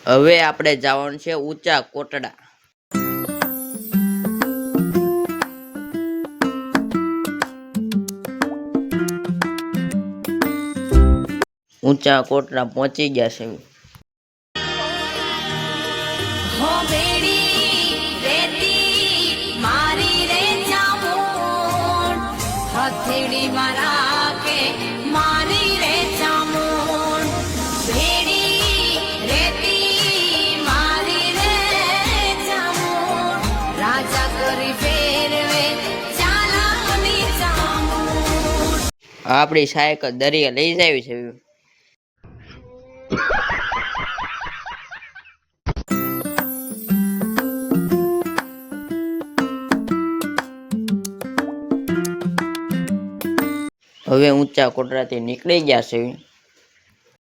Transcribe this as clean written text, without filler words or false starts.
હવે આપણે જવાનું છે ઊંચા કોટડા। ઊંચા કોટડા પહોંચી ગયા છે। આપણી સાયકલ દરિયા લઈ જાવી છે। હવે ઊંચા કોટડાથી નીકળી ગયા છે।